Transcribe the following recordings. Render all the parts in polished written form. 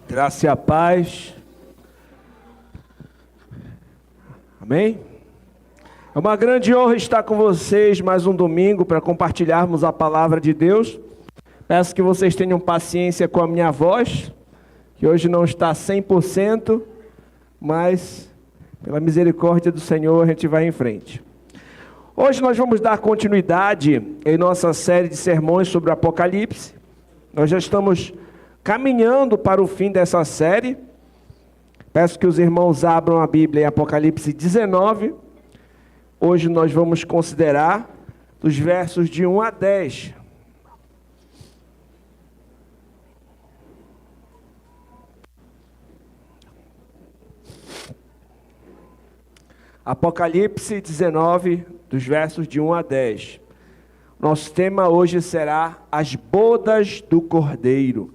Graça e a paz. Amém? É uma grande honra estar com vocês mais um domingo para compartilharmos a palavra de Deus. Peço que vocês tenham paciência com a minha voz, que hoje não está 100%, mas pela misericórdia do Senhor a gente vai em frente. Hoje nós vamos dar continuidade em nossa série de sermões sobre o Apocalipse. Nós já estamos caminhando para o fim dessa série. Peço que os irmãos abram a Bíblia em Apocalipse 19. Hoje nós vamos considerar dos versos de 1 a 10. Apocalipse 19, dos versos de 1 a 10. Nosso tema hoje será as bodas do Cordeiro.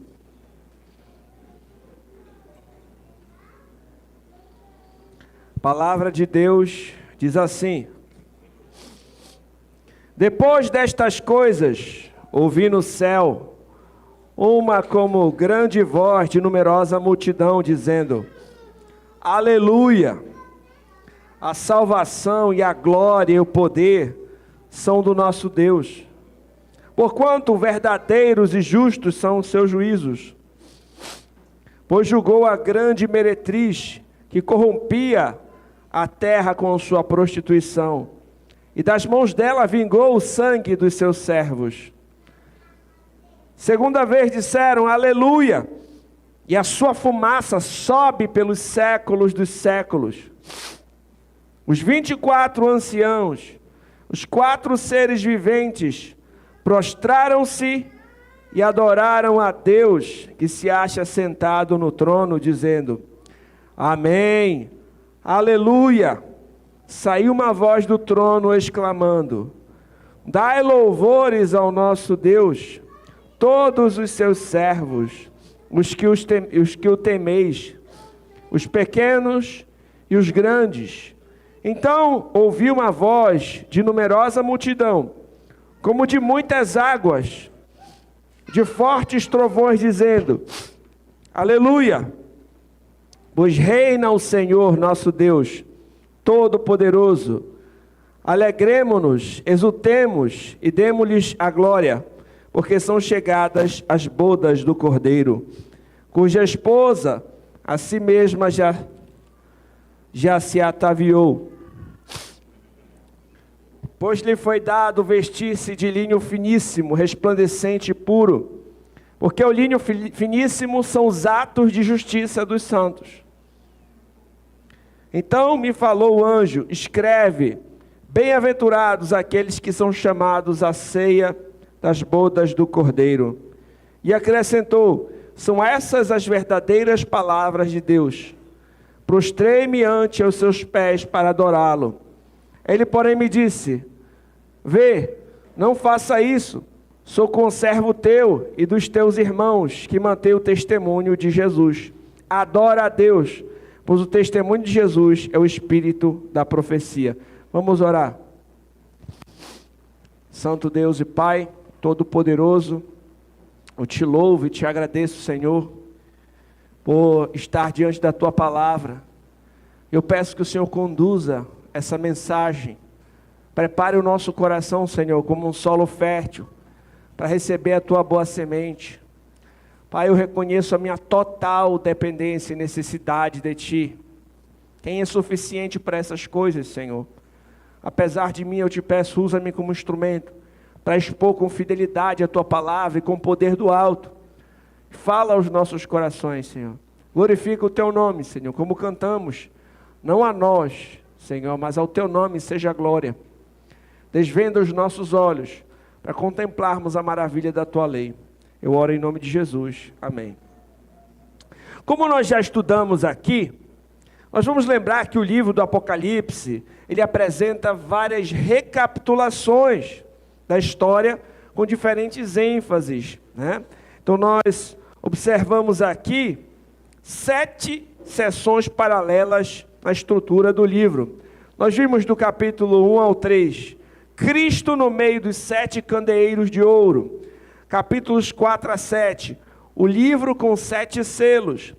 A palavra de Deus diz assim: Depois destas coisas, ouvi no céu uma como grande voz de numerosa multidão, dizendo: Aleluia! A salvação e a glória e o poder são do nosso Deus. Porquanto verdadeiros e justos são os seus juízos. Pois julgou a grande meretriz que corrompia a terra com sua prostituição, e das mãos dela vingou o sangue dos seus servos. Segunda vez disseram: Aleluia! E a sua fumaça sobe pelos séculos dos séculos. Os 24 anciãos, os 4 seres viventes, prostraram-se e adoraram a Deus, que se acha sentado no trono, dizendo: Amém, aleluia. Saiu uma voz do trono exclamando: Dai louvores ao nosso Deus, todos os seus servos, os que o temeis, os pequenos e os grandes. Então ouvi uma voz de numerosa multidão, como de muitas águas, de fortes trovões, dizendo: Aleluia! Pois reina o Senhor nosso Deus, Todo-Poderoso. Alegremo-nos, exultemos e demo-lhes a glória, porque são chegadas as bodas do Cordeiro, cuja esposa a si mesma já se ataviou. Pois lhe foi dado vestir-se de linho finíssimo, resplandecente e puro, porque o linho finíssimo são os atos de justiça dos santos. Então me falou o anjo: escreve, bem-aventurados aqueles que são chamados à ceia das bodas do Cordeiro. E acrescentou: são essas as verdadeiras palavras de Deus. Prostrei-me ante os seus pés para adorá-lo. Ele, porém, me disse: Vê, não faça isso. Sou conservo teu e dos teus irmãos, que mantêm o testemunho de Jesus. Adora a Deus, pois o testemunho de Jesus é o espírito da profecia. Vamos orar. Santo Deus e Pai Todo-Poderoso, eu te louvo e te agradeço, Senhor, por estar diante da Tua palavra. Eu peço que o Senhor conduza essa mensagem. Prepare o nosso coração, Senhor, como um solo fértil, para receber a Tua boa semente. Pai, eu reconheço a minha total dependência e necessidade de Ti. Quem é suficiente para essas coisas, Senhor? Apesar de mim, eu te peço, usa-me como instrumento, para expor com fidelidade a Tua palavra e com o poder do alto. Fala aos nossos corações, Senhor. Glorifica o Teu nome, Senhor, como cantamos. Não a nós, Senhor, mas ao Teu nome seja a glória. Desvenda os nossos olhos para contemplarmos a maravilha da Tua lei. Eu oro em nome de Jesus. Amém. Como nós já estudamos aqui, nós vamos lembrar que o livro do Apocalipse, ele apresenta várias recapitulações da história com diferentes ênfases, né? Então nós observamos aqui 7 sessões paralelas na estrutura do livro. Nós vimos do capítulo 1 ao 3, Cristo no meio dos 7 candeeiros de ouro. Capítulos 4 a 7, o livro com 7 selos.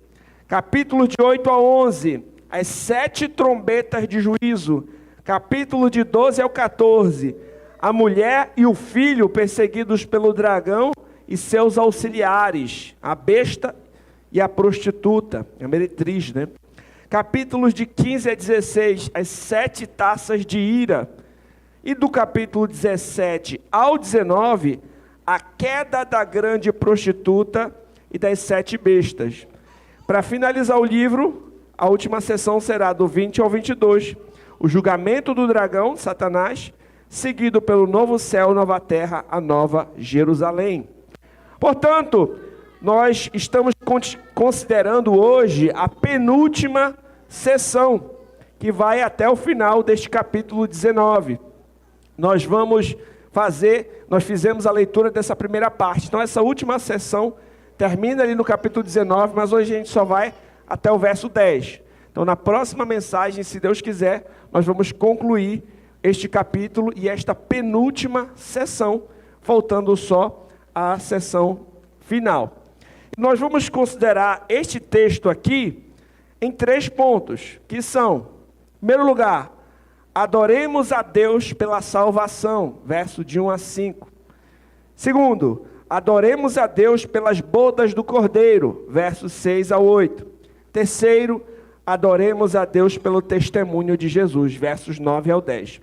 Capítulo de 8 a 11, as 7 trombetas de juízo. Capítulo de 12 ao 14, a mulher e o filho perseguidos pelo dragão e seus auxiliares, a besta e a prostituta, a meretriz, né? Capítulos de 15 a 16, as 7 taças de ira. E do capítulo 17 ao 19, a queda da grande prostituta e das 7 bestas. Para finalizar o livro, a última sessão será do 20 ao 22, o julgamento do dragão, Satanás, seguido pelo novo céu, nova terra, a nova Jerusalém. Portanto, nós estamos considerando hoje a penúltima sessão, que vai até o final deste capítulo 19. Nós fizemos a leitura dessa primeira parte. Então, essa última sessão termina ali no capítulo 19, mas hoje a gente só vai até o verso 10. Então, na próxima mensagem, se Deus quiser, nós vamos concluir este capítulo e esta penúltima sessão, faltando só a sessão final. Nós vamos considerar este texto aqui em 3 pontos, que são, em primeiro lugar, adoremos a Deus pela salvação, verso de 1 a 5. Segundo, adoremos a Deus pelas bodas do Cordeiro, versos 6 a 8. Terceiro, adoremos a Deus pelo testemunho de Jesus, versos 9 ao 10.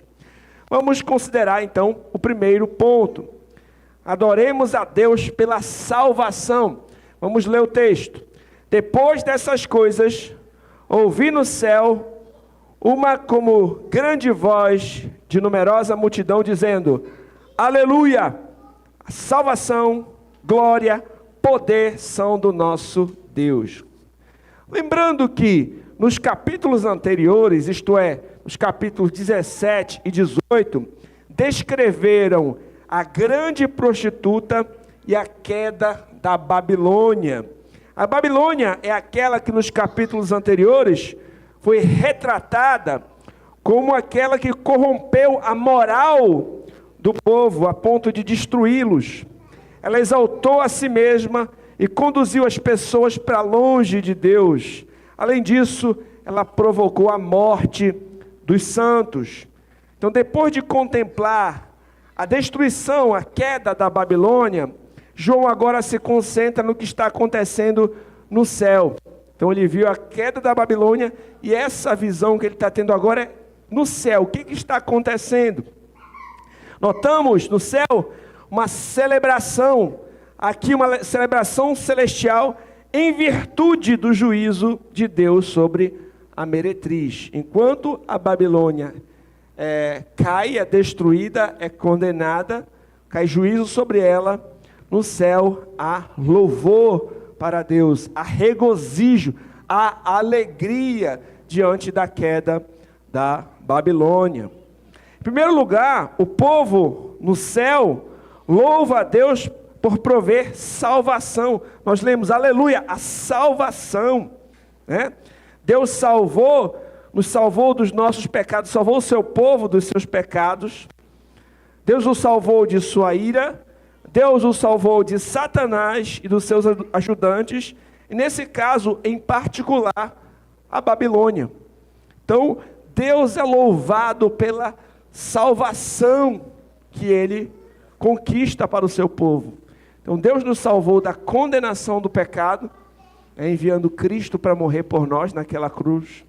Vamos considerar então o primeiro ponto. Adoremos a Deus pela salvação. Vamos ler o texto. Depois dessas coisas, ouvi no céu uma como grande voz de numerosa multidão dizendo: Aleluia! A salvação, glória, poder são do nosso Deus. Lembrando que nos capítulos anteriores, isto é, nos capítulos 17 e 18, descreveram a grande prostituta e a queda da Babilônia. A Babilônia é aquela que nos capítulos anteriores foi retratada como aquela que corrompeu a moral do povo a ponto de destruí-los. Ela exaltou a si mesma e conduziu as pessoas para longe de Deus. Além disso, ela provocou a morte dos santos. Então, depois de contemplar a destruição, a queda da Babilônia, João agora se concentra no que está acontecendo no céu. Então ele viu a queda da Babilônia e essa visão que ele está tendo agora é no céu. O que está acontecendo? Notamos no céu uma celebração, aqui uma celebração celestial em virtude do juízo de Deus sobre a meretriz. Enquanto a Babilônia cai, é destruída, é condenada, cai juízo sobre ela, no céu há louvor para Deus, há regozijo, há alegria diante da queda da Babilônia. Em primeiro lugar, o povo no céu louva a Deus por prover salvação. Nós lemos, aleluia, a salvação, né? Deus nos salvou dos nossos pecados, salvou o seu povo dos seus pecados. Deus o salvou de sua ira. Deus o salvou de Satanás e dos seus ajudantes. E nesse caso, em particular, a Babilônia. Então, Deus é louvado pela salvação que Ele conquista para o seu povo. Então, Deus nos salvou da condenação do pecado, enviando Cristo para morrer por nós naquela cruz,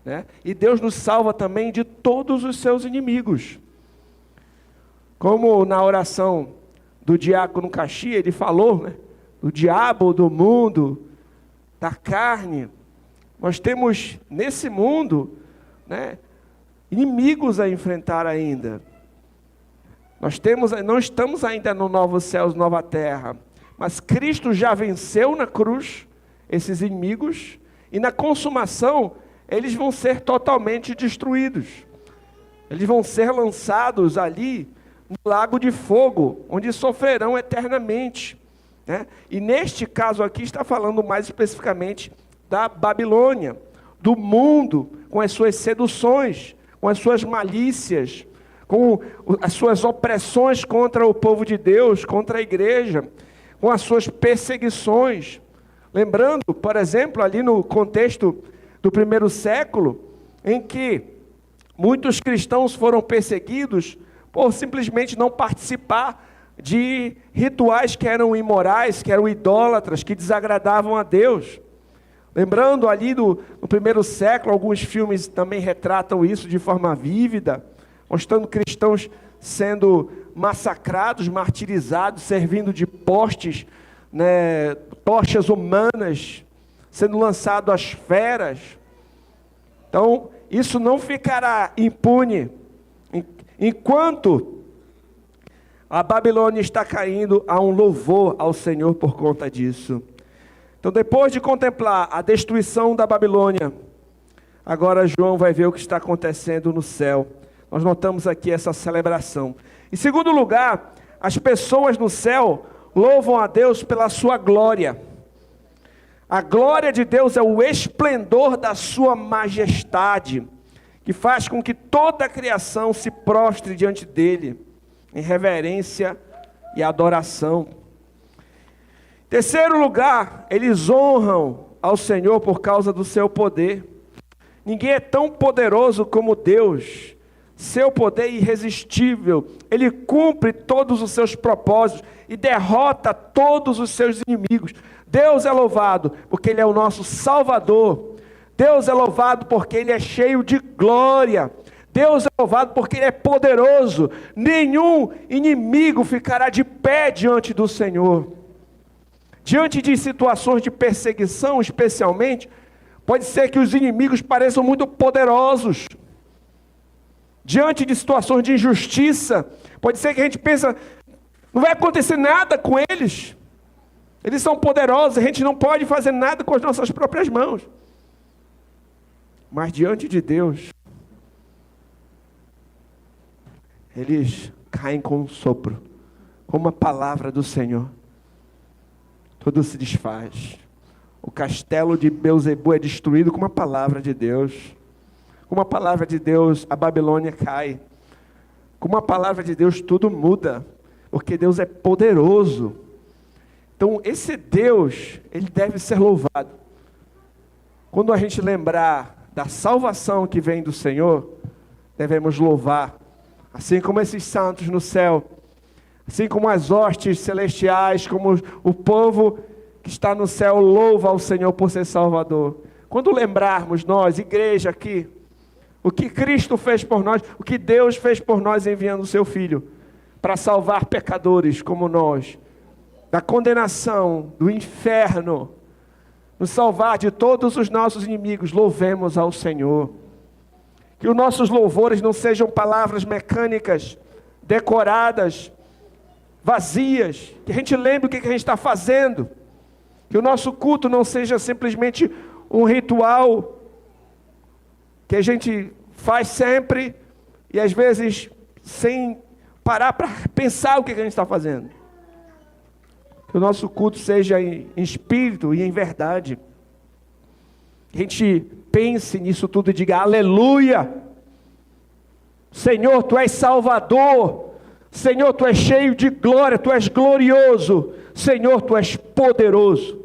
né? E Deus nos salva também de todos os seus inimigos. Como na oração do diácono Caxia, ele falou, né? Do diabo, do mundo, da carne. Nós temos nesse mundo, né, inimigos a enfrentar ainda. Não estamos ainda no novo céu, nova terra, mas Cristo já venceu na cruz esses inimigos, e na consumação eles vão ser totalmente destruídos. Eles vão ser lançados ali no lago de fogo, onde sofrerão eternamente, né? E neste caso aqui está falando mais especificamente da Babilônia, do mundo, com as suas seduções, com as suas malícias, com as suas opressões contra o povo de Deus, contra a igreja, com as suas perseguições. Lembrando, por exemplo, ali no contexto do primeiro século, em que muitos cristãos foram perseguidos por simplesmente não participar de rituais que eram imorais, que eram idólatras, que desagradavam a Deus. Lembrando ali no primeiro século, alguns filmes também retratam isso de forma vívida, mostrando cristãos sendo massacrados, martirizados, servindo de postes, né, tochas humanas, sendo lançado às feras. Então, isso não ficará impune, enquanto a Babilônia está caindo, há um louvor ao Senhor por conta disso. Então, depois de contemplar a destruição da Babilônia, agora João vai ver o que está acontecendo no céu. Nós notamos aqui essa celebração. Em segundo lugar, as pessoas no céu louvam a Deus pela sua glória. A glória de Deus é o esplendor da sua majestade, que faz com que toda a criação se prostre diante dele, em reverência e adoração. Em terceiro lugar, eles honram ao Senhor por causa do seu poder. Ninguém é tão poderoso como Deus. Seu poder é irresistível. Ele cumpre todos os seus propósitos e derrota todos os seus inimigos. Deus é louvado porque Ele é o nosso Salvador. Deus é louvado porque Ele é cheio de glória. Deus é louvado porque Ele é poderoso. Nenhum inimigo ficará de pé diante do Senhor. Diante de situações de perseguição, especialmente, pode ser que os inimigos pareçam muito poderosos. Diante de situações de injustiça, pode ser que a gente pensa, não vai acontecer nada com eles. Eles são poderosos, a gente não pode fazer nada com as nossas próprias mãos. Mas diante de Deus, eles caem com um sopro, com uma palavra do Senhor. Tudo se desfaz. O castelo de Belzebu é destruído com uma palavra de Deus. Com uma palavra de Deus, a Babilônia cai. Com uma palavra de Deus, tudo muda. Porque Deus é poderoso. Então, esse Deus, Ele deve ser louvado. Quando a gente lembrar da salvação que vem do Senhor, devemos louvar. Assim como esses santos no céu, assim como as hostes celestiais, como o povo que está no céu louva ao Senhor por ser Salvador. Quando lembrarmos nós, igreja aqui, o que Cristo fez por nós, o que Deus fez por nós enviando o seu Filho, para salvar pecadores como nós, da condenação, do inferno, nos salvar de todos os nossos inimigos, louvemos ao Senhor. Que os nossos louvores não sejam palavras mecânicas, decoradas, vazias, que a gente lembre o que a gente está fazendo, que o nosso culto não seja simplesmente um ritual, que a gente faz sempre, e às vezes sem parar para pensar o que a gente está fazendo. Que o nosso culto seja em espírito e em verdade. Que a gente pense nisso tudo e diga, aleluia! Senhor, Tu és Salvador. Senhor, Tu és cheio de glória, Tu és glorioso. Senhor, Tu és poderoso.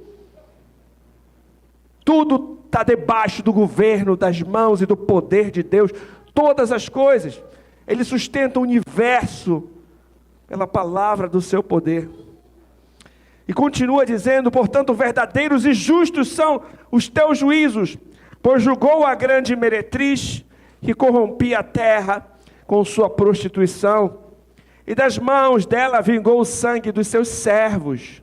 Tudo está debaixo do governo, das mãos e do poder de Deus. Todas as coisas. Ele sustenta o universo pela palavra do seu poder. E continua dizendo, portanto, verdadeiros e justos são os teus juízos, pois julgou a grande meretriz que corrompia a terra com sua prostituição, e das mãos dela vingou o sangue dos seus servos.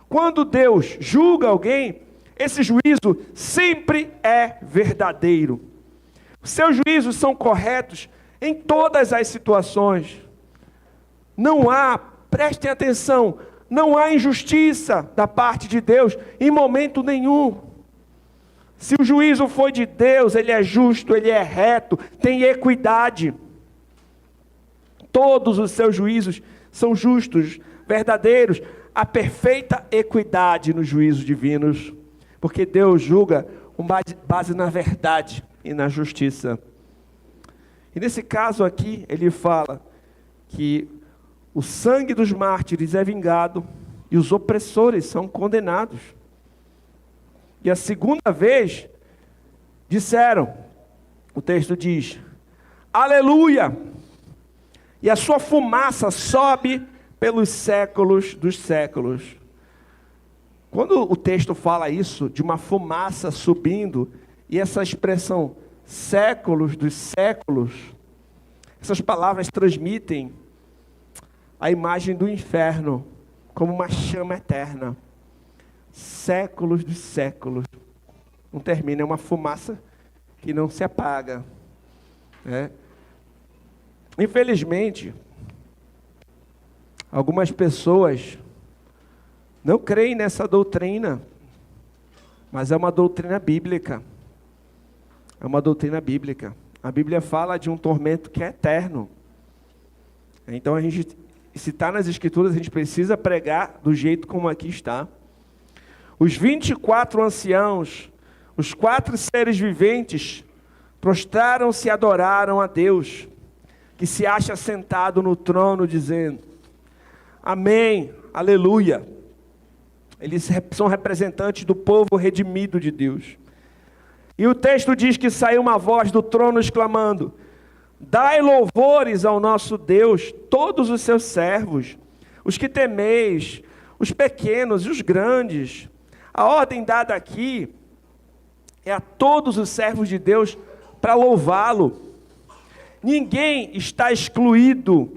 Quando Deus julga alguém, esse juízo sempre é verdadeiro. Os seus juízos são corretos em todas as situações. Não há, prestem atenção, não há injustiça da parte de Deus em momento nenhum. Se o juízo foi de Deus, ele é justo, ele é reto, tem equidade. Todos os seus juízos são justos, verdadeiros. Há perfeita equidade nos juízos divinos, porque Deus julga com base na verdade e na justiça. E nesse caso aqui, ele fala que o sangue dos mártires é vingado, e os opressores são condenados. E a segunda vez, disseram, o texto diz, aleluia! E a sua fumaça sobe pelos séculos dos séculos. Quando o texto fala isso, de uma fumaça subindo, e essa expressão, séculos dos séculos, essas palavras transmitem a imagem do inferno, como uma chama eterna. Séculos dos séculos. Não termina, é uma fumaça que não se apaga. Infelizmente, algumas pessoas não creem nessa doutrina, mas é uma doutrina bíblica. É uma doutrina bíblica. A Bíblia fala de um tormento que é eterno. Então a gente, se está nas Escrituras, a gente precisa pregar do jeito como aqui está. Os 24 anciãos, os 4 seres viventes, prostraram-se e adoraram a Deus, que se acha sentado no trono, dizendo, amém, aleluia. Eles são representantes do povo redimido de Deus. E o texto diz que saiu uma voz do trono exclamando, dai louvores ao nosso Deus, todos os seus servos, os que temeis, os pequenos e os grandes. A ordem dada aqui é a todos os servos de Deus para louvá-lo. Ninguém está excluído,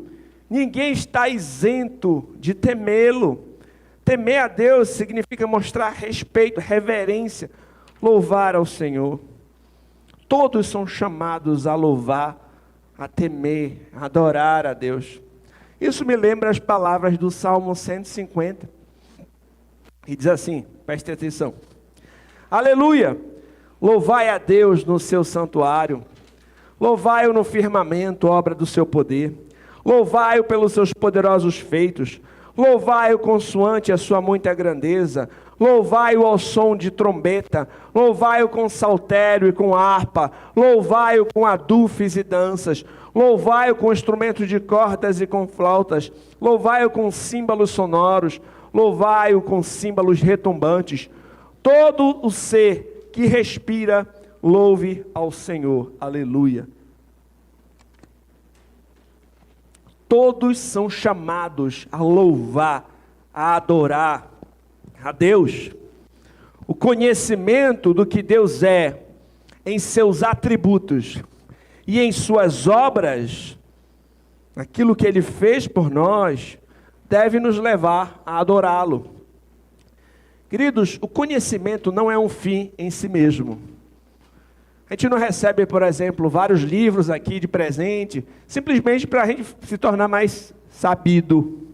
ninguém está isento de temê-lo. Temer a Deus significa mostrar respeito, reverência, louvar ao Senhor. Todos são chamados a louvar, a temer, a adorar a Deus. Isso me lembra as palavras do Salmo 150. E diz assim, preste atenção. Aleluia! Louvai a Deus no seu santuário. Louvai-o no firmamento, obra do seu poder. Louvai-o pelos seus poderosos feitos. Louvai-o consoante a sua muita grandeza. Louvai-o ao som de trombeta. Louvai-o com saltério e com harpa. Louvai-o com adufes e danças. Louvai-o com instrumentos de cordas e com flautas. Louvai-o com símbolos sonoros. Louvai-o com símbolos retumbantes. Todo o ser que respira, louve ao Senhor. Aleluia. Todos são chamados a louvar, a adorar a Deus. O conhecimento do que Deus é, em seus atributos e em suas obras, aquilo que Ele fez por nós, deve nos levar a adorá-lo. Queridos, o conhecimento não é um fim em si mesmo. A gente não recebe, por exemplo, vários livros aqui de presente, simplesmente para a gente se tornar mais sabido,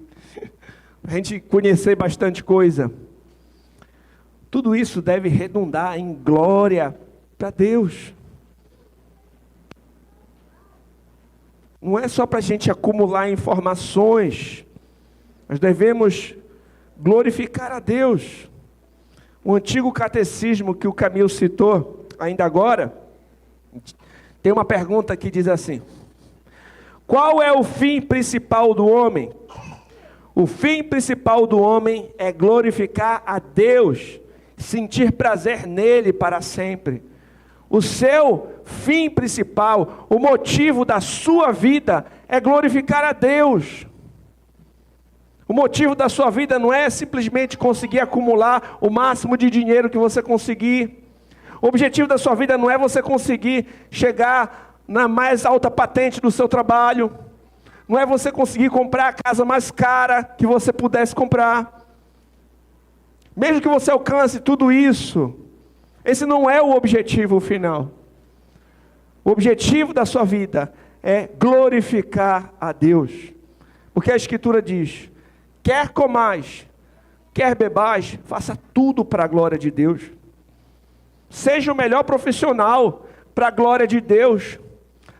para a gente conhecer bastante coisa. Tudo isso deve redundar em glória para Deus. Não é só para a gente acumular informações, nós devemos glorificar a Deus. O antigo catecismo que o Camilo citou, ainda agora, tem uma pergunta que diz assim: qual é o fim principal do homem? O fim principal do homem é glorificar a Deus, sentir prazer nele para sempre. O seu fim principal, o motivo da sua vida é glorificar a Deus. O motivo da sua vida não é simplesmente conseguir acumular o máximo de dinheiro que você conseguir. O objetivo da sua vida não é você conseguir chegar na mais alta patente do seu trabalho. Não é você conseguir comprar a casa mais cara que você pudesse comprar. Mesmo que você alcance tudo isso, esse não é o objetivo final. O objetivo da sua vida é glorificar a Deus. Porque a Escritura diz: quer comais, quer bebais, faça tudo para a glória de Deus. Seja o melhor profissional para a glória de Deus.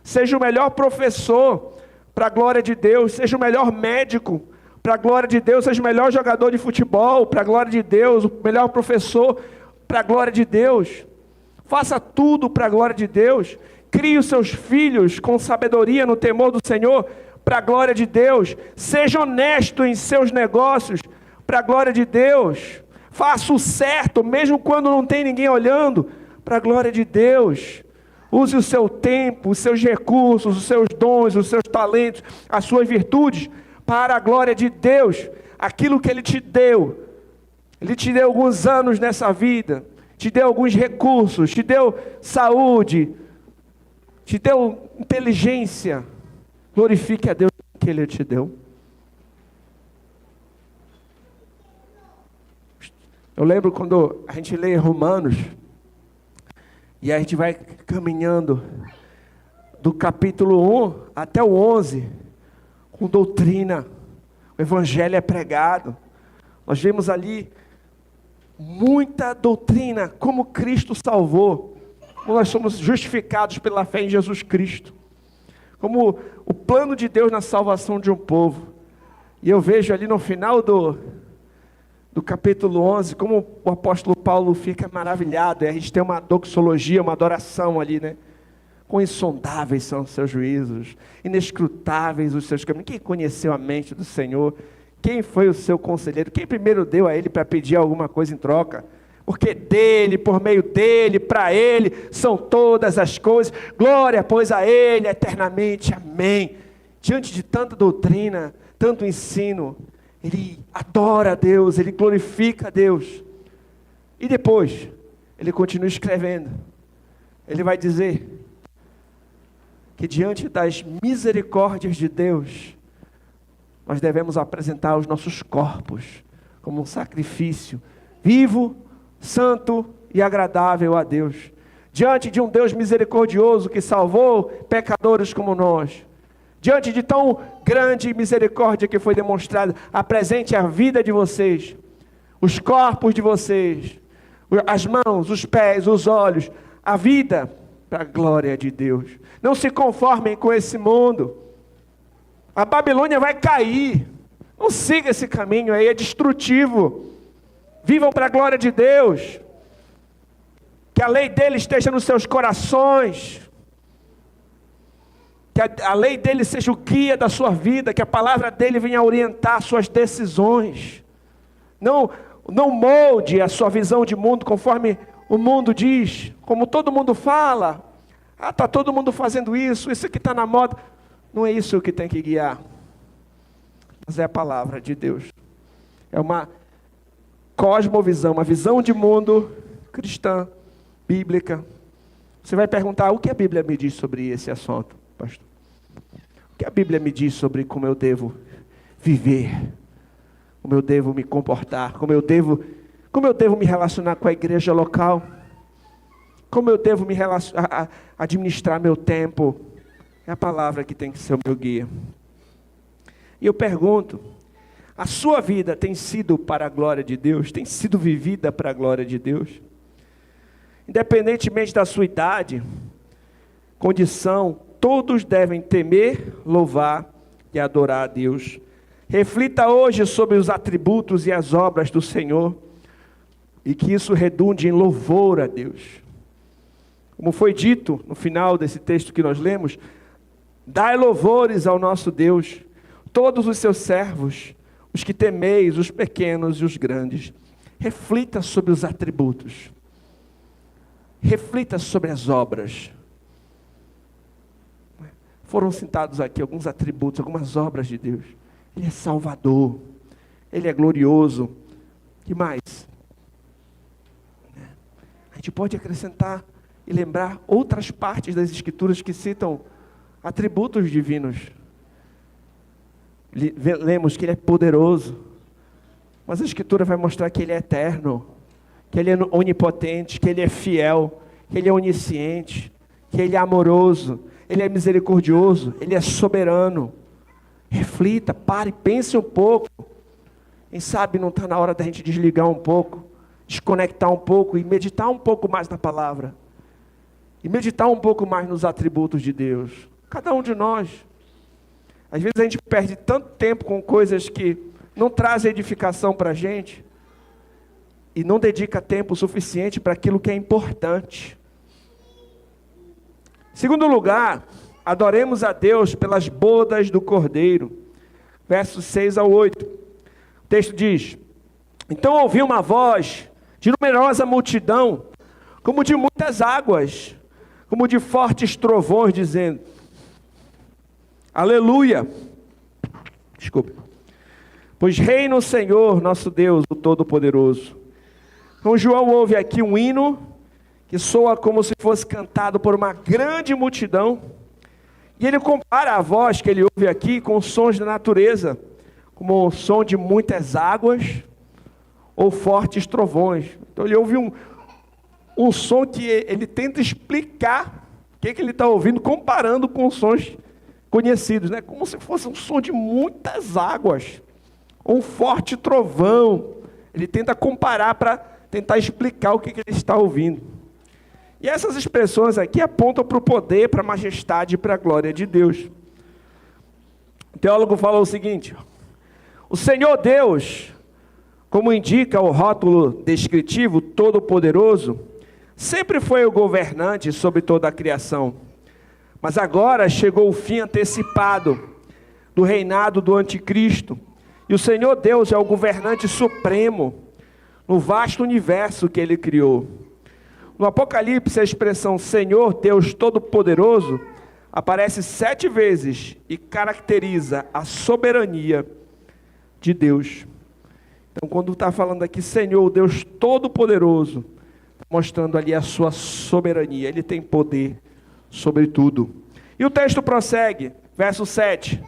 Seja o melhor professor para a glória de Deus. Seja o melhor médico para a glória de Deus. Seja o melhor jogador de futebol para a glória de Deus. O melhor professor para a glória de Deus. Faça tudo para a glória de Deus. Crie os seus filhos com sabedoria no temor do Senhor para a glória de Deus. Seja honesto em seus negócios para a glória de Deus. Faça o certo, mesmo quando não tem ninguém olhando, para a glória de Deus. Use o seu tempo, os seus recursos, os seus dons, os seus talentos, as suas virtudes, para a glória de Deus. Aquilo que Ele te deu alguns anos nessa vida, te deu alguns recursos, te deu saúde, te deu inteligência. Glorifique a Deus que Ele te deu. Eu lembro quando a gente lê Romanos, e a gente vai caminhando do capítulo 1 até o 11, com doutrina, o Evangelho é pregado. Nós vemos ali muita doutrina, como Cristo salvou, como nós somos justificados pela fé em Jesus Cristo, como o plano de Deus na salvação de um povo. E eu vejo ali no final do capítulo 11, como o apóstolo Paulo fica maravilhado, e a gente tem uma doxologia, uma adoração ali, né? Quão insondáveis são os seus juízos, inescrutáveis os seus caminhos. Quem conheceu a mente do Senhor? Quem foi o seu conselheiro? Quem primeiro deu a Ele para pedir alguma coisa em troca? Porque dele, por meio dele, para Ele, são todas as coisas. Glória, pois, a Ele eternamente. Amém. Diante de tanta doutrina, tanto ensino, ele adora a Deus, ele glorifica a Deus. E depois, ele continua escrevendo. Ele vai dizer que diante das misericórdias de Deus, nós devemos apresentar os nossos corpos como um sacrifício vivo, santo e agradável a Deus. Diante de um Deus misericordioso que salvou pecadores como nós. Diante de tão grande misericórdia que foi demonstrada, apresente a vida de vocês, os corpos de vocês, as mãos, os pés, os olhos, a vida para a glória de Deus. Não se conformem com esse mundo. A Babilônia vai cair. Não siga esse caminho aí, é destrutivo. Vivam para a glória de Deus. Que a lei dele esteja nos seus corações. Que a lei dele seja o guia da sua vida, que a palavra dele venha orientar suas decisões. Não molde a sua visão de mundo conforme o mundo diz, como todo mundo fala. Está todo mundo fazendo isso que está na moda. Não é isso que tem que guiar, mas é a palavra de Deus. É uma cosmovisão, uma visão de mundo cristã, bíblica. Você vai perguntar, o que a Bíblia me diz sobre esse assunto, pastor? O que a Bíblia me diz sobre como eu devo viver, como eu devo me comportar, como eu devo me relacionar com a igreja local, como eu devo me administrar meu tempo. É a palavra que tem que ser o meu guia. E eu pergunto, a sua vida tem sido para a glória de Deus? Tem sido vivida para a glória de Deus? Independentemente da sua idade, condição, todos devem temer, louvar e adorar a Deus. Reflita hoje sobre os atributos e as obras do Senhor, e que isso redunde em louvor a Deus. Como foi dito no final desse texto que nós lemos, dai louvores ao nosso Deus, todos os seus servos, os que temeis, os pequenos e os grandes. Reflita sobre os atributos. Reflita sobre as obras. Foram citados aqui alguns atributos, algumas obras de Deus. Ele é Salvador. Ele é glorioso. Que mais? A gente pode acrescentar e lembrar outras partes das Escrituras que citam atributos divinos. Lemos que Ele é poderoso. Mas a Escritura vai mostrar que Ele é eterno. Que Ele é onipotente. Que Ele é fiel. Que Ele é onisciente. Que Ele é amoroso. Ele é misericordioso, Ele é soberano. Reflita, pare, pense um pouco. Quem sabe não está na hora da gente desligar um pouco, desconectar um pouco e meditar um pouco mais na palavra. E meditar um pouco mais nos atributos de Deus. Cada um de nós. Às vezes a gente perde tanto tempo com coisas que não trazem edificação para a gente. E não dedica tempo suficiente para aquilo que é importante. Segundo lugar, adoremos a Deus pelas bodas do Cordeiro. Versos 6 ao 8. O texto diz: Então ouvi uma voz de numerosa multidão, como de muitas águas, como de fortes trovões, dizendo: Aleluia! Desculpe. Pois reina o Senhor, nosso Deus, o Todo-Poderoso. Então João ouve aqui um hino que soa como se fosse cantado por uma grande multidão. E ele compara a voz que ele ouve aqui com sons da natureza, como o som de muitas águas ou fortes trovões. Então ele ouve um som que ele tenta explicar o que ele está ouvindo, comparando com sons conhecidos, né? Como se fosse um som de muitas águas, um forte trovão. Ele tenta comparar para tentar explicar o que ele está ouvindo. E essas expressões aqui apontam para o poder, para a majestade e para a glória de Deus. O teólogo falou o seguinte: o Senhor Deus, como indica o rótulo descritivo, Todo-Poderoso, sempre foi o governante sobre toda a criação. Mas agora chegou o fim antecipado do reinado do anticristo. E o Senhor Deus é o governante supremo no vasto universo que Ele criou. No Apocalipse, a expressão Senhor Deus Todo-Poderoso aparece 7 vezes e caracteriza a soberania de Deus. Então, quando está falando aqui Senhor Deus Todo-Poderoso, mostrando ali a sua soberania. Ele tem poder sobre tudo. E o texto prossegue, verso 7.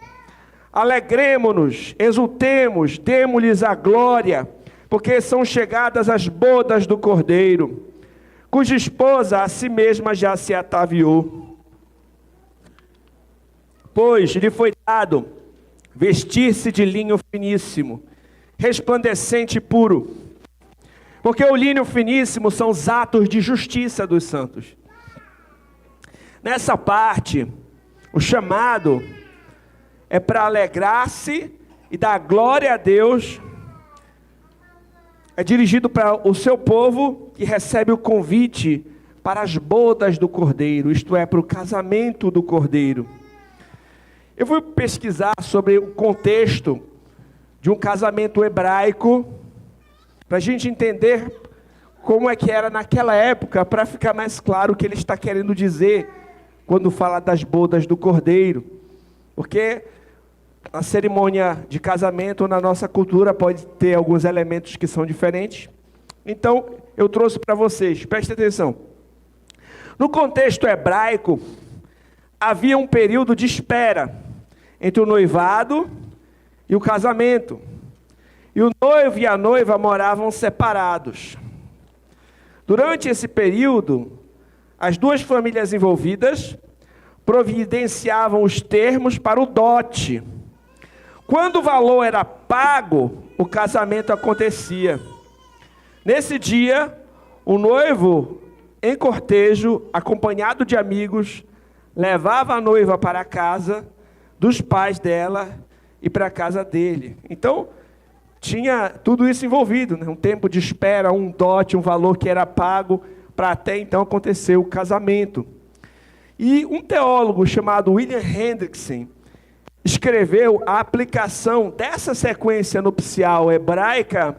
Alegremo-nos, exultemos, demo-lhes a glória, porque são chegadas as bodas do Cordeiro, cuja esposa a si mesma já se ataviou. Pois lhe foi dado vestir-se de linho finíssimo, resplandecente e puro, porque o linho finíssimo são os atos de justiça dos santos. Nessa parte, o chamado é para alegrar-se e dar glória a Deus. É dirigido para o seu povo que recebe o convite para as bodas do Cordeiro, isto é, para o casamento do Cordeiro. Eu fui pesquisar sobre o contexto de um casamento hebraico, para a gente entender como é que era naquela época, para ficar mais claro o que ele está querendo dizer quando fala das bodas do Cordeiro. Porque a cerimônia de casamento na nossa cultura pode ter alguns elementos que são diferentes. Então, eu trouxe para vocês, prestem atenção. No contexto hebraico, havia um período de espera entre o noivado e o casamento. E o noivo e a noiva moravam separados. Durante esse período, as duas famílias envolvidas providenciavam os termos para o dote. Quando o valor era pago, o casamento acontecia. Nesse dia, o noivo, em cortejo, acompanhado de amigos, levava a noiva para a casa dos pais dela e para a casa dele. Então, tinha tudo isso envolvido, né? Um tempo de espera, um dote, um valor que era pago para até então acontecer o casamento. E um teólogo chamado William Hendrickson escreveu a aplicação dessa sequência nupcial hebraica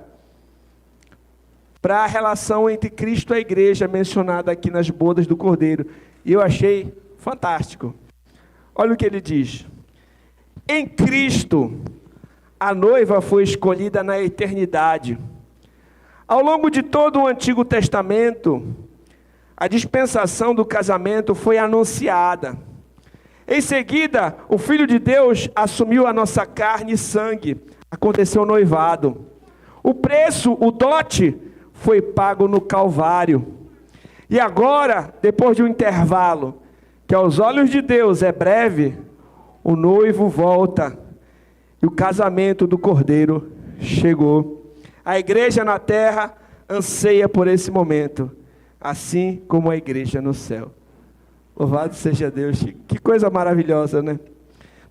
para a relação entre Cristo e a igreja mencionada aqui nas bodas do Cordeiro. E eu achei fantástico. Olha o que ele diz. Em Cristo, a noiva foi escolhida na eternidade. Ao longo de todo o Antigo Testamento, a dispensação do casamento foi anunciada. Em seguida, o Filho de Deus assumiu a nossa carne e sangue. Aconteceu o noivado. O preço, o dote, foi pago no Calvário. E agora, depois de um intervalo, que aos olhos de Deus é breve, o noivo volta. E o casamento do Cordeiro chegou. A igreja na terra anseia por esse momento, assim como a igreja no céu. Louvado seja Deus. Que coisa maravilhosa, né?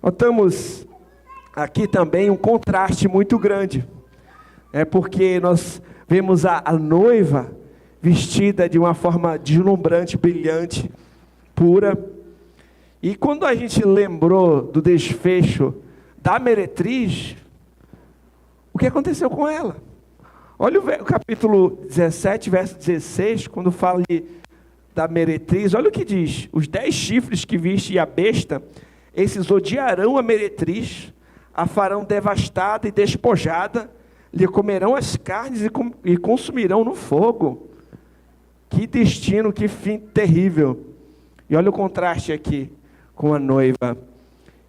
Notamos aqui também um contraste muito grande. É porque nós vemos a noiva vestida de uma forma deslumbrante, brilhante, pura. E quando a gente lembrou do desfecho da meretriz, o que aconteceu com ela? Olha o capítulo 17, verso 16, quando fala da meretriz, olha o que diz: os 10 chifres que viste e a besta, esses odiarão a meretriz, a farão devastada e despojada, lhe comerão as carnes e consumirão no fogo. Que destino, que fim terrível. E olha o contraste aqui com a noiva.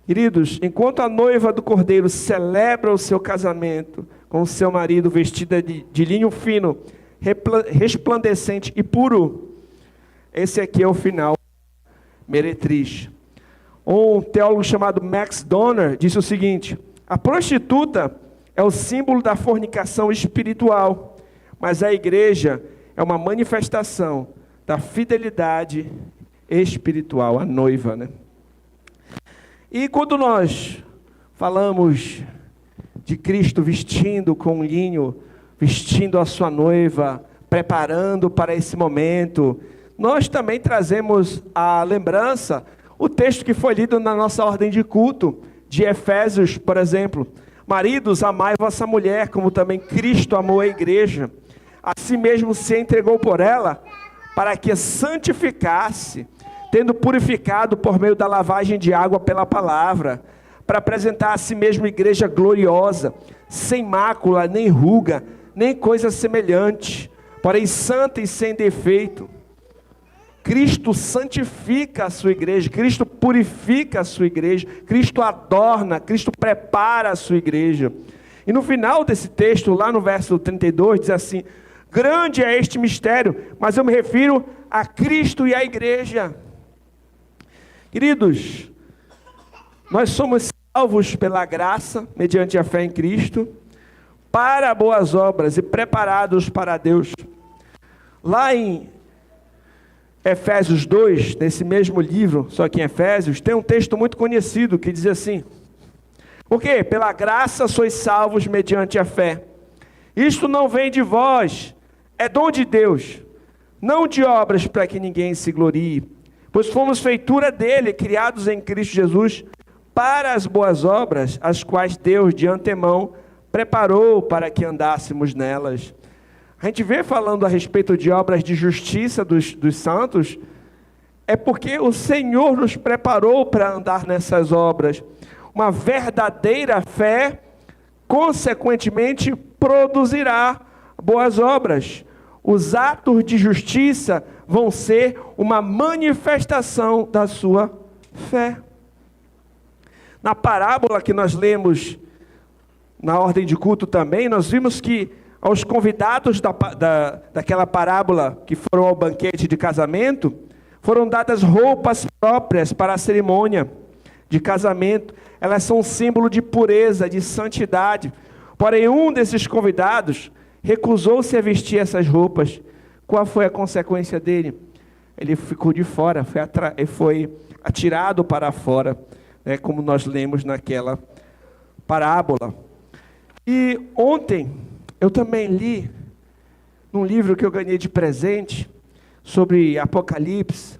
Queridos, enquanto a noiva do Cordeiro celebra o seu casamento com o seu marido vestida de linho fino, resplandecente e puro, esse aqui é o final, meretriz. Um teólogo chamado Max Donner disse o seguinte: a prostituta é o símbolo da fornicação espiritual, mas a igreja é uma manifestação da fidelidade espiritual, a noiva, né? E quando nós falamos de Cristo vestindo com linho, vestindo a sua noiva, preparando para esse momento, nós também trazemos à lembrança o texto que foi lido na nossa ordem de culto, de Efésios, por exemplo. Maridos, amai vossa mulher, como também Cristo amou a igreja. Assim mesmo se entregou por ela, para que a santificasse, tendo purificado por meio da lavagem de água pela palavra, para apresentar a si mesmo igreja gloriosa, sem mácula, nem ruga, nem coisa semelhante, porém santa e sem defeito. Cristo santifica a sua igreja, Cristo purifica a sua igreja, Cristo adorna, Cristo prepara a sua igreja. E no final desse texto, lá no verso 32, diz assim: grande é este mistério, mas eu me refiro a Cristo e à igreja. Queridos, nós somos salvos pela graça, mediante a fé em Cristo, para boas obras e preparados para Deus. Lá em Efésios 2, nesse mesmo livro, só que em Efésios, tem um texto muito conhecido que diz assim: porque pela graça sois salvos mediante a fé. Isto não vem de vós, é dom de Deus, não de obras para que ninguém se glorie, pois fomos feitura dele, criados em Cristo Jesus, para as boas obras, as quais Deus de antemão preparou para que andássemos nelas. A gente vê falando a respeito de obras de justiça dos santos, é porque o Senhor nos preparou para andar nessas obras. Uma verdadeira fé, consequentemente, produzirá boas obras. Os atos de justiça vão ser uma manifestação da sua fé. Na parábola que nós lemos na ordem de culto também, nós vimos que aos convidados daquela parábola que foram ao banquete de casamento, foram dadas roupas próprias para a cerimônia de casamento. Elas são um símbolo de pureza, de santidade. Porém, um desses convidados recusou-se a vestir essas roupas. Qual foi a consequência dele? Ele ficou de fora, foi atirado para fora, né, como nós lemos naquela parábola. E ontem eu também li, num livro que eu ganhei de presente, sobre Apocalipse,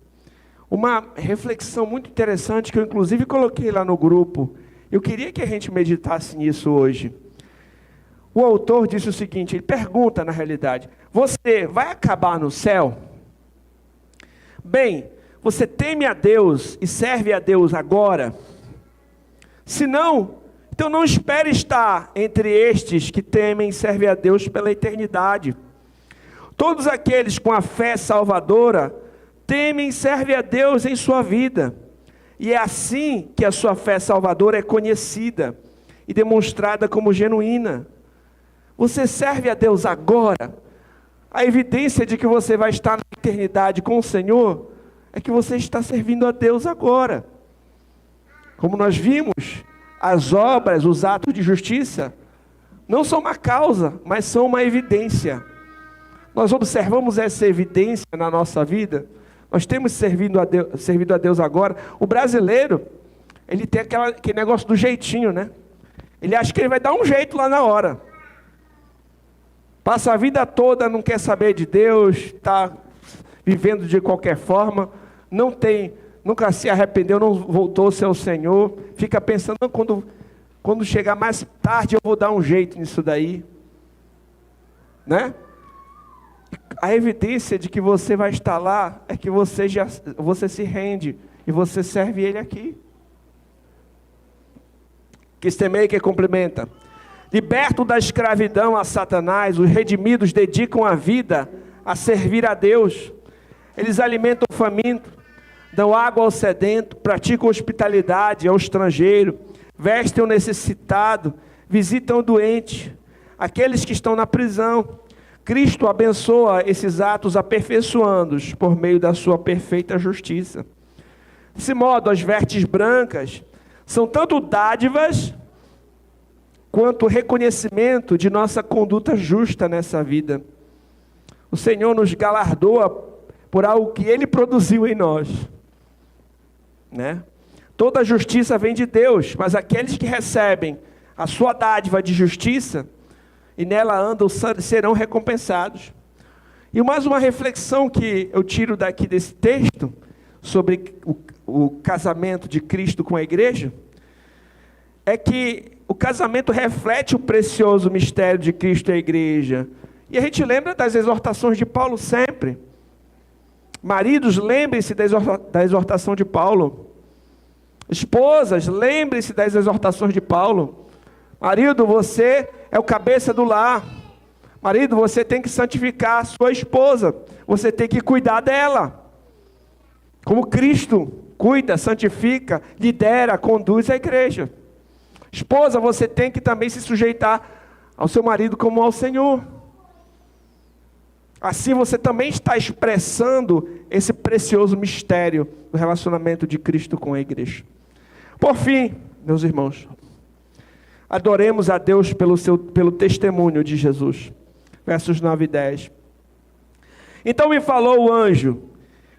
uma reflexão muito interessante que eu inclusive coloquei lá no grupo. Eu queria que a gente meditasse nisso hoje. O autor disse o seguinte, ele pergunta na realidade: você vai acabar no céu? Bem, você teme a Deus e serve a Deus agora? Se não, então não espere estar entre estes que temem e servem a Deus pela eternidade. Todos aqueles com a fé salvadora temem e servem a Deus em sua vida. E é assim que a sua fé salvadora é conhecida e demonstrada como genuína. Você serve a Deus agora. A evidência de que você vai estar na eternidade com o Senhor é que você está servindo a Deus agora. Como nós vimos, as obras, os atos de justiça, não são uma causa, mas são uma evidência. Nós observamos essa evidência na nossa vida. Nós temos servido a Deus agora. O brasileiro, ele tem aquele negócio do jeitinho, né? Ele acha que ele vai dar um jeito lá na hora. Passa a vida toda, não quer saber de Deus, está vivendo de qualquer forma, nunca se arrependeu, não voltou-se ao Senhor, fica pensando, quando chegar mais tarde eu vou dar um jeito nisso daí. né? A evidência de que você vai estar lá é que você se rende e você serve Ele aqui. Que complementa. Liberto da escravidão a Satanás, os redimidos dedicam a vida a servir a Deus. Eles alimentam o faminto, dão água ao sedento, praticam hospitalidade ao estrangeiro, vestem o necessitado, visitam o doente, aqueles que estão na prisão. Cristo abençoa esses atos aperfeiçoando-os por meio da sua perfeita justiça. Desse modo, as vestes brancas são tanto dádivas quanto reconhecimento de nossa conduta justa nessa vida. O Senhor nos galardoa por algo que Ele produziu em nós, né? Toda justiça vem de Deus, mas aqueles que recebem a sua dádiva de justiça e nela andam serão recompensados. E mais uma reflexão que eu tiro daqui desse texto sobre o casamento de Cristo com a igreja é que o casamento reflete o precioso mistério de Cristo e a igreja. E a gente lembra das exortações de Paulo sempre. Maridos, lembrem-se da exortação de Paulo. Esposas, lembrem-se das exortações de Paulo. Marido, você é o cabeça do lar. Marido, você tem que santificar a sua esposa. Você tem que cuidar dela. Como Cristo cuida, santifica, lidera, conduz a igreja. Esposa, você tem que também se sujeitar ao seu marido como ao Senhor. Assim você também está expressando esse precioso mistério do relacionamento de Cristo com a igreja. Por fim, meus irmãos, adoremos a Deus pelo testemunho de Jesus. Versos 9 e 10. Então me falou o anjo: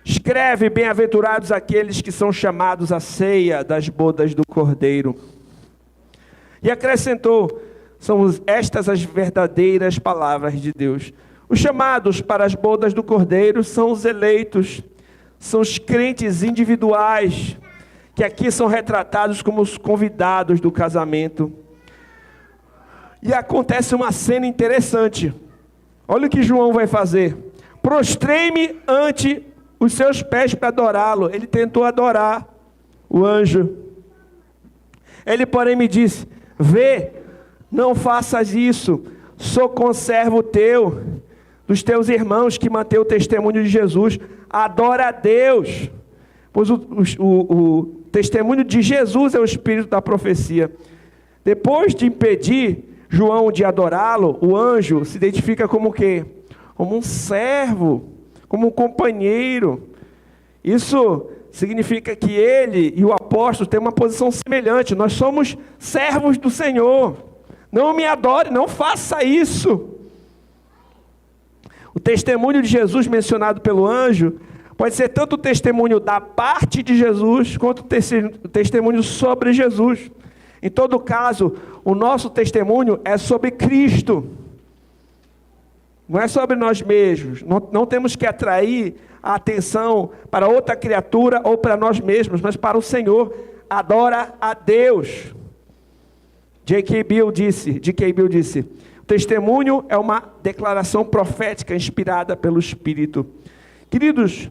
escreve, bem-aventurados aqueles que são chamados à ceia das bodas do Cordeiro. E acrescentou: são estas as verdadeiras palavras de Deus. Os chamados para as bodas do Cordeiro são os eleitos, são os crentes individuais, que aqui são retratados como os convidados do casamento. E acontece uma cena interessante. Olha o que João vai fazer. Prostrei-me ante os seus pés para adorá-lo. Ele tentou adorar o anjo. Ele, porém, me disse: vê, não faças isso, sou conservo teu, dos teus irmãos que mantêm o testemunho de Jesus. Adora a Deus, pois o testemunho de Jesus é o espírito da profecia. Depois de impedir João de adorá-lo, o anjo se identifica como o quê? Como um servo, como um companheiro. Isso significa que ele e o apóstolo têm uma posição semelhante. Nós somos servos do Senhor. Não me adore, não faça isso. O testemunho de Jesus mencionado pelo anjo pode ser tanto o testemunho da parte de Jesus, quanto o testemunho sobre Jesus. Em todo caso, o nosso testemunho é sobre Cristo. Não é sobre nós mesmos. Não temos que atrair a atenção para outra criatura ou para nós mesmos, mas para o Senhor. Adora a Deus. J.K. Bill disse: o testemunho é uma declaração profética inspirada pelo Espírito. Queridos,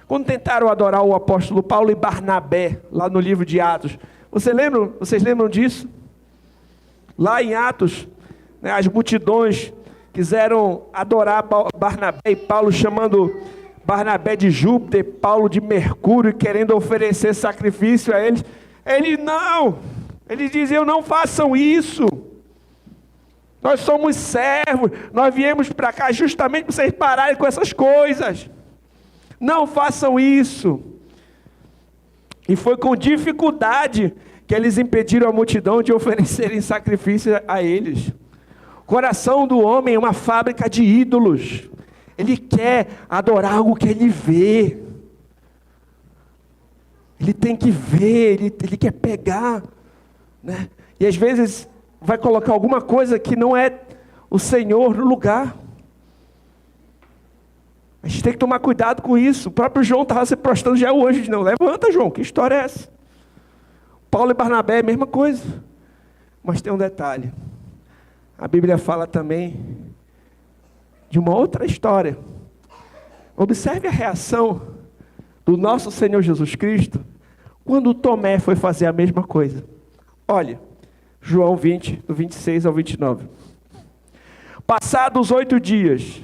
quando tentaram adorar o apóstolo Paulo e Barnabé, lá no livro de Atos, vocês lembram disso? Lá em Atos, né, as multidões quiseram adorar Barnabé e Paulo, chamando Barnabé de Júpiter, Paulo de Mercúrio, querendo oferecer sacrifício a eles. Eles diziam: não façam isso. Nós somos servos, nós viemos para cá justamente para vocês pararem com essas coisas. Não façam isso. E foi com dificuldade que eles impediram a multidão de oferecerem sacrifício a eles. O coração do homem é uma fábrica de ídolos. Ele quer adorar algo que ele vê. Ele tem que ver, ele quer pegar, né? E às vezes vai colocar alguma coisa que não é o Senhor no lugar. A gente tem que tomar cuidado com isso. O próprio João estava se prostrando, já é o anjo. Não, levanta, João, que história é essa? Paulo e Barnabé é a mesma coisa. Mas tem um detalhe. a Bíblia fala também de uma outra história. Observe a reação do nosso Senhor Jesus Cristo quando Tomé foi fazer a mesma coisa. Olha, João 20, do 26 ao 29. Passados 8 dias,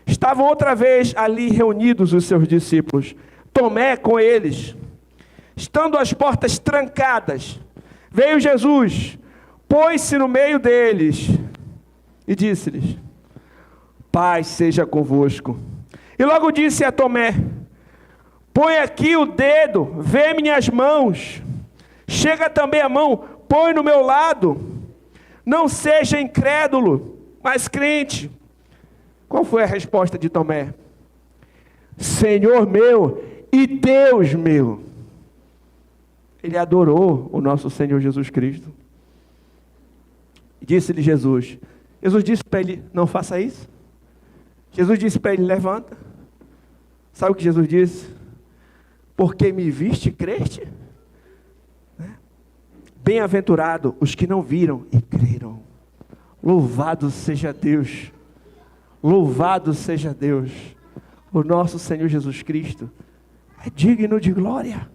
estavam outra vez ali reunidos os seus discípulos, Tomé com eles. Estando as portas trancadas, veio Jesus, pôs-se no meio deles e disse-lhes: paz seja convosco. E logo disse a Tomé: põe aqui o dedo, vê minhas mãos, chega também a mão, põe no meu lado, não seja incrédulo, mas crente. Qual foi a resposta de Tomé? Senhor meu e Deus meu. Ele adorou o nosso Senhor Jesus Cristo. Disse-lhe Jesus. Jesus disse para ele: não faça isso. Jesus disse para ele: levanta. Sabe o que Jesus disse? Porque me viste, creste? Bem-aventurado os que não viram e creram. Louvado seja Deus. Louvado seja Deus. O nosso Senhor Jesus Cristo é digno de glória.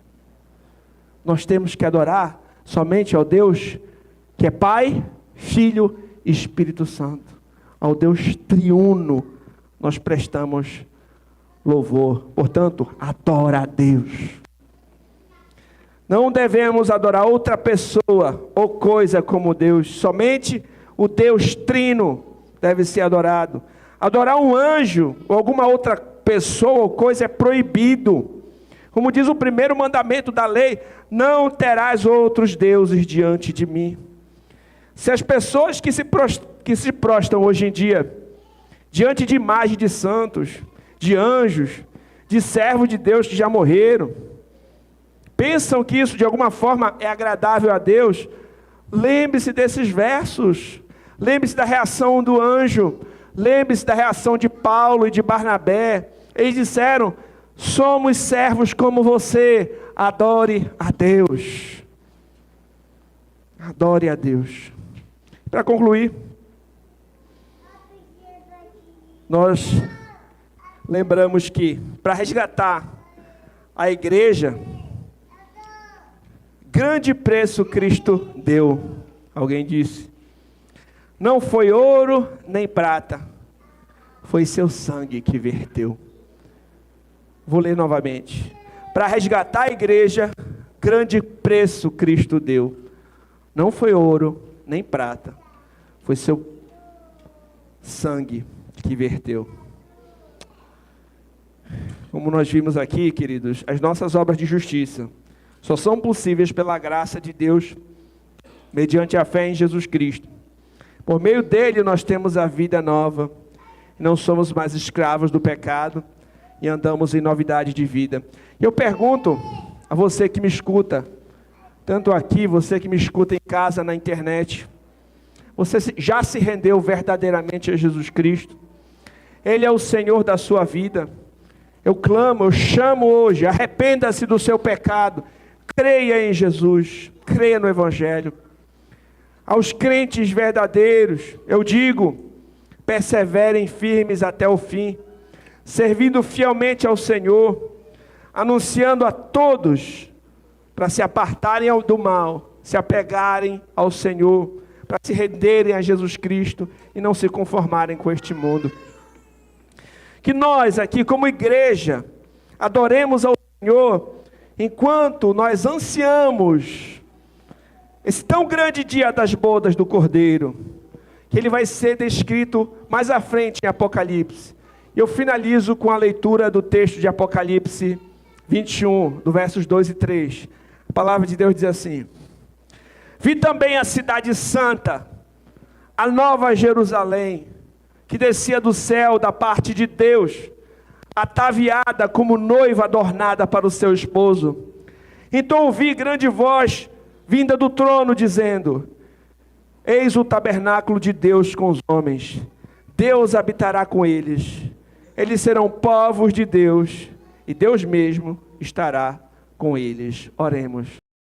Nós temos que adorar somente ao Deus que é Pai, Filho e Espírito Santo. Ao Deus triuno nós prestamos louvor. Portanto, adora a Deus. Não devemos adorar outra pessoa ou coisa como Deus. Somente o Deus trino deve ser adorado. Adorar um anjo ou alguma outra pessoa ou coisa é proibido. Como diz o primeiro mandamento da lei: não terás outros deuses diante de mim. Se as pessoas que se prostram hoje em dia diante de imagens de santos, de anjos, de servos de Deus que já morreram, pensam que isso de alguma forma é agradável a Deus, lembre-se desses versos, lembre-se da reação do anjo, lembre-se da reação de Paulo e de Barnabé. Eles disseram: somos servos como você, adore a Deus. Adore a Deus. Para concluir, nós lembramos que para resgatar a igreja, grande preço Cristo deu. Alguém disse: não foi ouro nem prata, foi seu sangue que verteu. Vou ler novamente. Para resgatar a igreja, grande preço Cristo deu. Não foi ouro nem prata, foi seu sangue que verteu. Como nós vimos aqui, queridos, as nossas obras de justiça só são possíveis pela graça de Deus, mediante a fé em Jesus Cristo. Por meio dele nós temos a vida nova, não somos mais escravos do pecado e andamos em novidade de vida. E eu pergunto a você que me escuta, tanto aqui, você que me escuta em casa, na internet, você já se rendeu verdadeiramente a Jesus Cristo? Ele é o Senhor da sua vida. Eu clamo, eu chamo hoje: arrependa-se do seu pecado, creia em Jesus, creia no Evangelho. Aos crentes verdadeiros, eu digo: perseverem firmes até o fim, servindo fielmente ao Senhor, anunciando a todos para se apartarem do mal, se apegarem ao Senhor, para se renderem a Jesus Cristo e não se conformarem com este mundo. Que nós aqui como igreja adoremos ao Senhor enquanto nós ansiamos esse tão grande dia das bodas do Cordeiro, que ele vai ser descrito mais à frente em Apocalipse. Eu finalizo com a leitura do texto de Apocalipse 21, do versos 2 e 3. A palavra de Deus diz assim: vi também a cidade santa, a nova Jerusalém, que descia do céu da parte de Deus, ataviada como noiva adornada para o seu esposo. Então ouvi grande voz vinda do trono dizendo: eis o tabernáculo de Deus com os homens, Deus habitará com eles, eles serão povos de Deus, e Deus mesmo estará com eles. Oremos.